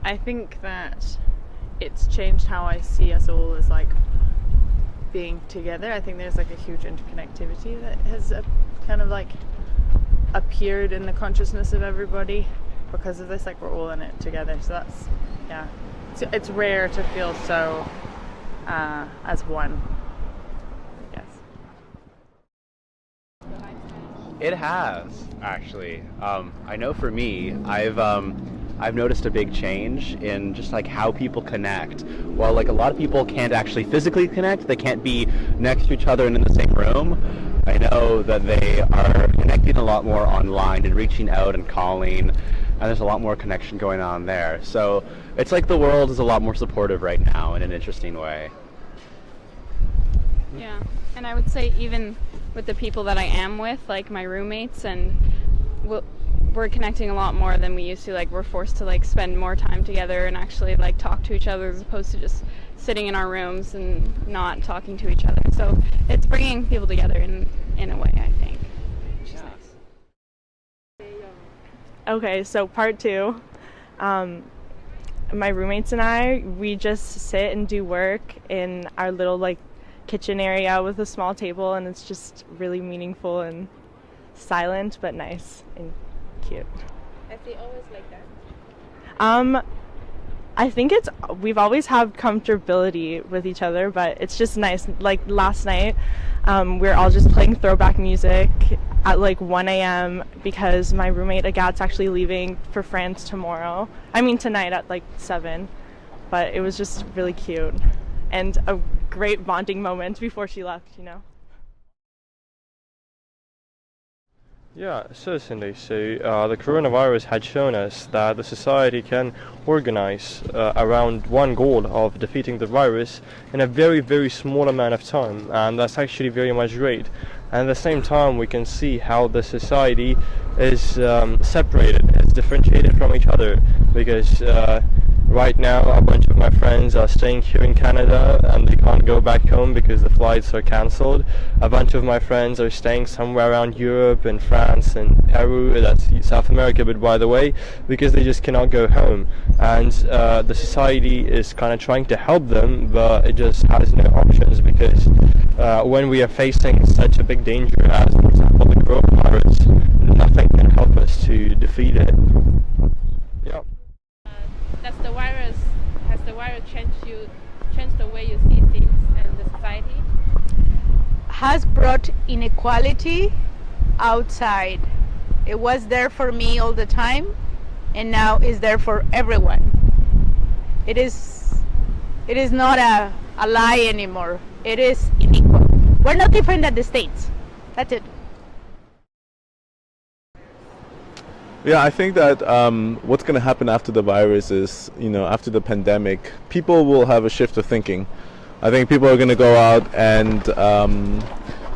I think that it's changed how I see us all as like being together. I think there's like a huge interconnectivity that has kind of like appeared in the consciousness of everybody because of this. Like we're all in it together. So that's it's rare to feel so as one, I guess. It has, actually. I know for me, I've noticed a big change in just like how people connect. While like a lot of people can't actually physically connect, they can't be next to each other and in the same room. I know that they are connecting a lot more online and reaching out and calling, and there's a lot more connection going on there. So it's like the world is a lot more supportive right now in an interesting way. Yeah, and I would say even with the people that I am with, like my roommates, and we're connecting a lot more than we used to. Like we're forced to like spend more time together and actually like talk to each other as opposed to just sitting in our rooms and not talking to each other. So it's bringing people together in a way, I think, which is nice. Okay, so part two. My roommates and I, we just sit and do work in our little like kitchen area with a small table, and it's just really meaningful and silent but nice and cute. Has it always like that? I think we've always had comfortability with each other, but it's just nice. Like last night, we're all just playing throwback music at like 1 a.m. because my roommate Agat's actually leaving for France tonight at like 7. But it was just really cute and a great bonding moment before she left, you know. Yeah, certainly. So the coronavirus had shown us that the society can organize around one goal of defeating the virus in a very, very small amount of time, and that's actually very much great. And at the same time, we can see how the society is separated, is differentiated from each other, because right now a bunch of my friends are staying here in Canada and they can't go back home because the flights are cancelled. A bunch of my friends are staying somewhere around Europe and France and Peru, that's South America, but by the way, because they just cannot go home. And the society is kind of trying to help them, but it just has no options, because when we are facing such a big danger as, for example, the coronavirus, nothing can help us to defeat it. Yeah. Has the virus changed the way you see things and the society? Has brought inequality outside. It was there for me all the time, and now is there for everyone. It is not a lie anymore. It is unequal. We're not different than the States. That's it. Yeah, I think that what's going to happen after the virus is, after the pandemic, people will have a shift of thinking. I think people are going to go out and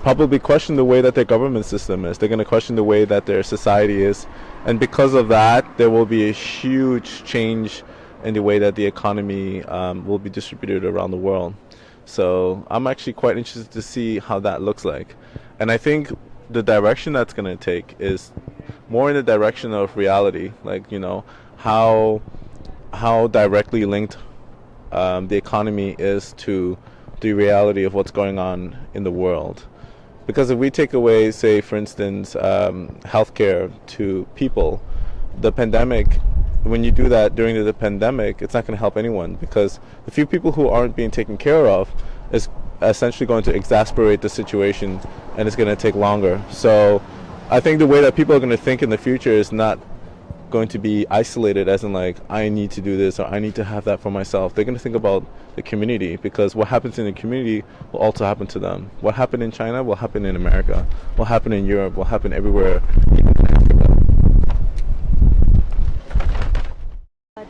probably question the way that their government system is. They're going to question the way that their society is. And because of that, there will be a huge change in the way that the economy will be distributed around the world. So I'm actually quite interested to see how that looks like. And I think the direction that's going to take is more in the direction of reality, like how directly linked the economy is to the reality of what's going on in the world. Because if we take away, say for instance, healthcare to people, the pandemic, when you do that during the pandemic, it's not going to help anyone, because the few people who aren't being taken care of is essentially going to exacerbate the situation, and it's going to take longer. So I think the way that people are going to think in the future is not going to be isolated, as in like, I need to do this or I need to have that for myself. They're going to think about the community, because what happens in the community will also happen to them. What happened in China will happen in America. What happened in Europe will happen everywhere, even in Africa. But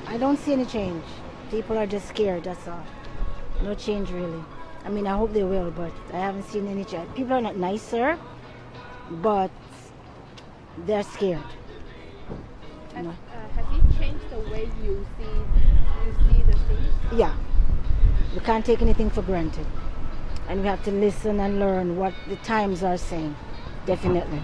I don't see any change. People are just scared, that's all. No change really. I mean, I hope they will, but I haven't seen any change. People are not nicer, but they're scared. Has it changed the way you see the things? Yeah. We can't take anything for granted. And we have to listen and learn what the times are saying. Definitely.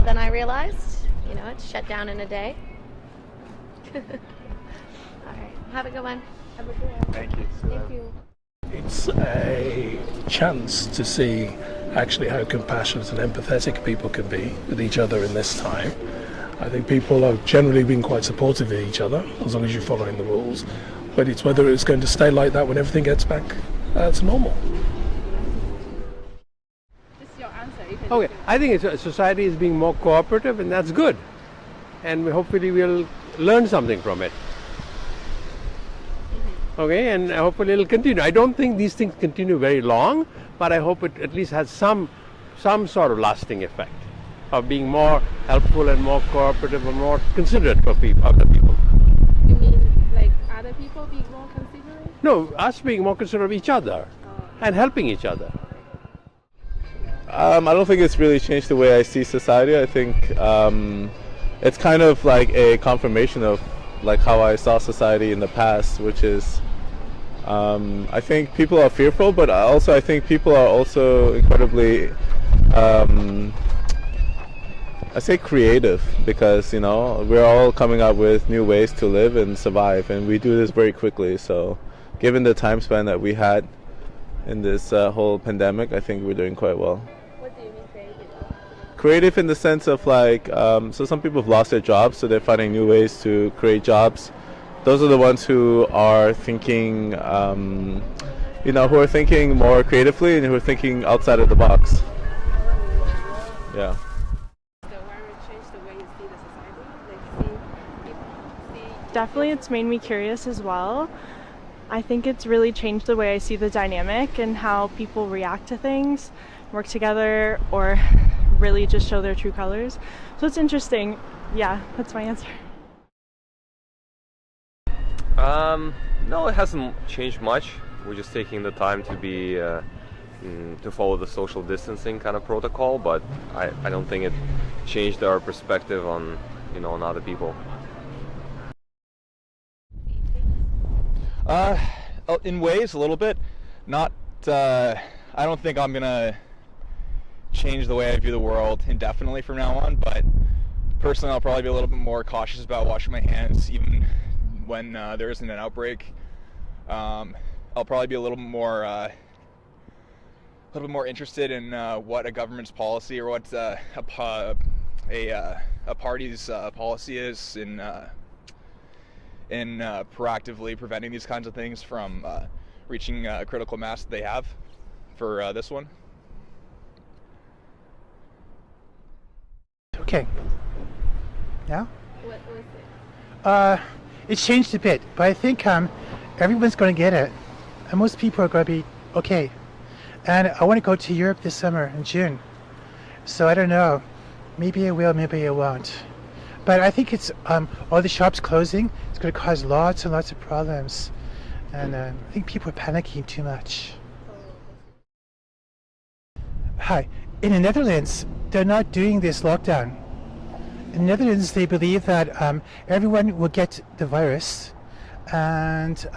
than I realized. You know, it's shut down in a day. All right, have a good one. Have a good one. Thank you. Thank you. It's a chance to see actually how compassionate and empathetic people can be with each other in this time. I think people have generally been quite supportive of each other, as long as you're following the rules. But it's whether it's going to stay like that when everything gets back to normal. This is your answer. Okay, I think society is being more cooperative, and that's good. And hopefully we'll learn something from it. Okay, and hopefully it'll continue. I don't think these things continue very long, but I hope it at least has some sort of lasting effect of being more helpful and more cooperative and more considerate for other people. You mean like other people being more considerate? No, us being more considerate of each other and helping each other. I don't think it's really changed the way I see society. I think it's kind of like a confirmation of like how I saw society in the past, which is I think people are fearful, but also I think people are also incredibly I say creative, because you know we're all coming up with new ways to live and survive, and we do this very quickly. So given the time span that we had in this whole pandemic, I think we're doing quite well. What do you mean creative? Creative in the sense of like, so some people have lost their jobs, so they're finding new ways to create jobs. Those are the ones who are thinking, you know, who are thinking more creatively and who are thinking outside of the box. Yeah. Definitely, it's made me curious as well. I think it's really changed the way I see the dynamic and how people react to things, work together, or really just show their true colors. So it's interesting. Yeah, that's my answer. No, it hasn't changed much. We're just taking the time to be to follow the social distancing kind of protocol, but I don't think it changed our perspective on, you know, on other people. In ways, a little bit. Not. I don't think I'm gonna change the way I view the world indefinitely from now on. But personally, I'll probably be a little bit more cautious about washing my hands, even when there isn't an outbreak. I'll probably be a little bit more interested in what a government's policy or what a party's policy is in proactively preventing these kinds of things from reaching critical mass that they have for this one. Okay. Now? What was it? It's changed a bit, but I think everyone's going to get it, and most people are going to be okay. And I want to go to Europe this summer in June, so I don't know. Maybe I will, maybe I won't. But I think it's all the shops closing. It's going to cause lots and lots of problems, and I think people are panicking too much. Hi, in the Netherlands, they're not doing this lockdown. In the Netherlands, they believe that everyone will get the virus, and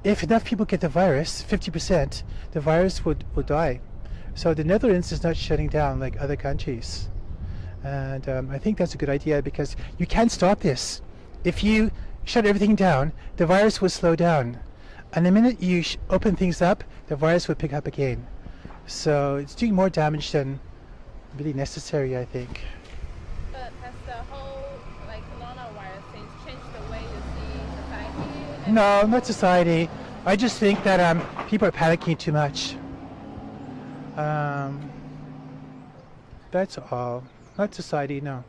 if enough people get the virus, 50%, the virus will die. So the Netherlands is not shutting down like other countries. And I think that's a good idea, because you can't stop this. If you shut everything down, the virus will slow down. And the minute you open things up, the virus will pick up again. So it's doing more damage than really necessary, I think. But has the whole coronavirus thing changed the way you see society? No, not society. I just think that people are panicking too much. That's all. Not society, no.